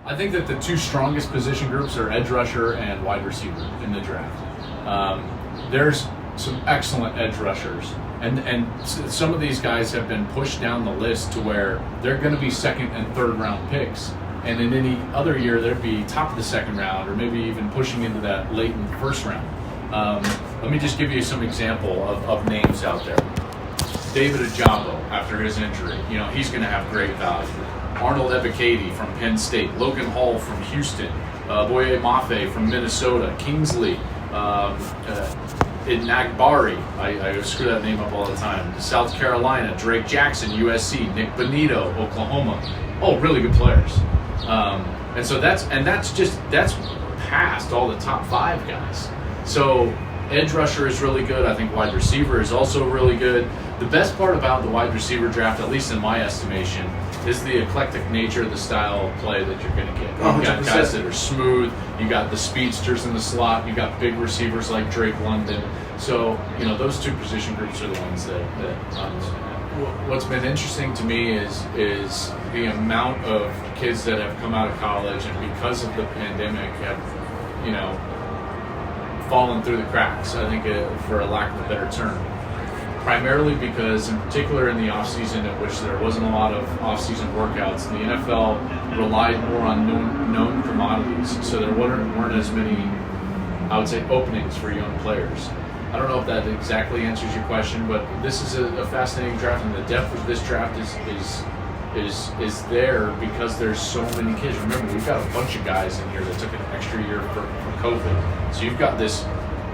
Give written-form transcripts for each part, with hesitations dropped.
I think that the two strongest position groups are edge rusher and wide receiver in the draft. There's some excellent edge rushers, and some of these guys have been pushed down the list to where they're going to be second and third round picks. And in any other year, they'd be top of the second round, or maybe even pushing into that late in the first round. Let me just give you some example of names out there. David Ojabo, after his injury, he's going to have great value. Arnold Ebiketie from Penn State, Logan Hall from Houston, Boye Mafe from Minnesota, Kingsley, Nagbari, I screw that name up all the time, South Carolina, Drake Jackson, USC, Nick Bonito, Oklahoma. Oh, really good players. And so that's past all the top 5 guys. So edge rusher is really good. I think wide receiver is also really good. The best part about the wide receiver draft, at least in my estimation, is the eclectic nature of the style of play that you're going to get. You got guys that are smooth. You got the speedsters in the slot. You got big receivers like Drake London. So, those two position groups are the ones that what's been interesting to me is the amount of kids that have come out of college and because of the pandemic have, fallen through the cracks, I think, for a lack of a better term. Primarily because, in particular in the offseason, in which there wasn't a lot of offseason workouts, the NFL relied more on known commodities, so there weren't as many, I would say, openings for young players. I don't know if that exactly answers your question, but this is a fascinating draft, and the depth of this draft is there because there's so many kids. Remember, we've got a bunch of guys in here that took an extra year for COVID, so you've got this.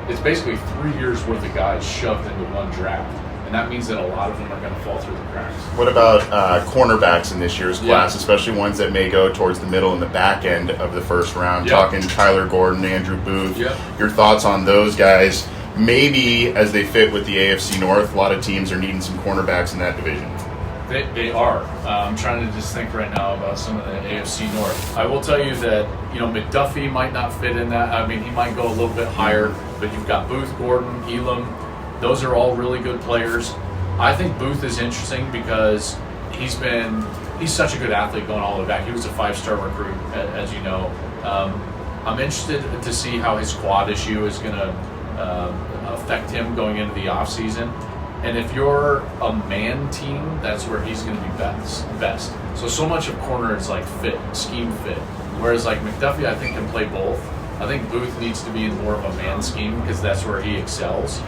It's basically 3 years worth of guys shoved into one draft, and that means that a lot of them are going to fall through the cracks. What about cornerbacks in this year's class, especially ones that may go towards the middle and the back end of the first round? Talking Tyler Gordon, Andrew Booth. Your thoughts on those guys? Maybe as they fit with the AFC North, a lot of teams are needing some cornerbacks in that division. They are. I'm trying to just think right now about some of the AFC North. I will tell you that, McDuffie might not fit in that. I mean, he might go a little bit higher, but you've got Booth, Gordon, Elam. Those are all really good players. I think Booth is interesting because he's such a good athlete going all the way back. He was a 5-star recruit, as you know. I'm interested to see how his quad issue is going to affect him going into the offseason. And if you're a man team, that's where he's going to be best. So much of corner is like fit, scheme fit. Whereas like McDuffie, I think, can play both. I think Booth needs to be in more of a man scheme because that's where he excels.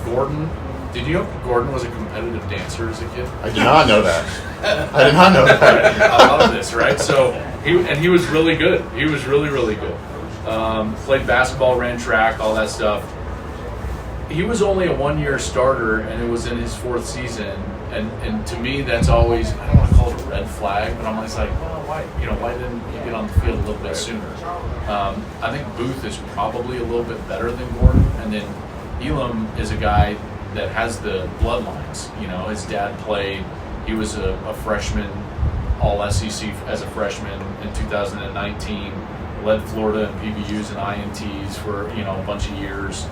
Gordon, did you know Gordon was a competitive dancer as a kid? I did not know that. I did not know that. I love this, right? So he was really good. He was really, really good. Played basketball, ran track, all that stuff. He was only a 1-year starter, and it was in his 4th season. And to me, that's always, I don't want to call it a red flag, but I'm always like, well, why didn't you get on the field a little bit sooner? I think Booth is probably a little bit better than Gordon, and then Elam is a guy that has the bloodlines. His dad played. He was a freshman, all SEC as a freshman in 2019. Led Florida in PBUs and INTs for a bunch of years.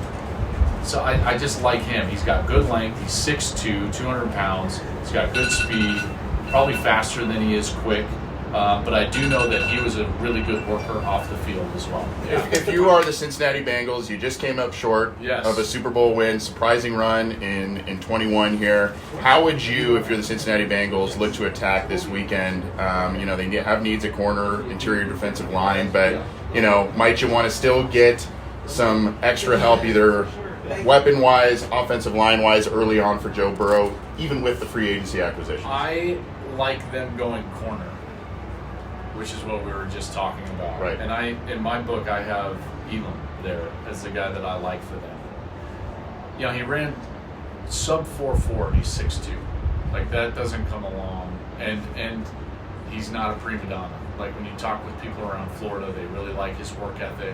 So I just like him. He's got good length. He's 6'2", 200 pounds. He's got good speed, probably faster than he is quick. But I do know that he was a really good worker off the field as well. If you are the Cincinnati Bengals, you just came up short of a Super Bowl win, surprising run in 21 here. How would you, if you're the Cincinnati Bengals, look to attack this weekend? They have needs at corner, interior defensive line, but, might you want to still get some extra help either weapon-wise, offensive line-wise early on for Joe Burrow, even with the free agency acquisition? I like them going corner, which is what we were just talking about. Right. And in my book, I have Elam there as the guy that I like for them. He ran sub 4.4, he's 6'2". Like, that doesn't come along. And he's not a prima donna. Like, when you talk with people around Florida, they really like his work ethic.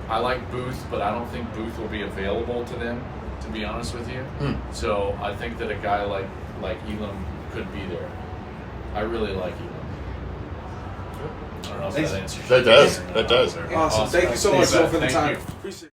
I like Booth, but I don't think Booth will be available to them, to be honest with you. So I think that a guy like Elam could be there. I really like Elam. I don't know if that answers. That does. Awesome. Thank you so much, Joel, for the time. Appreciate it.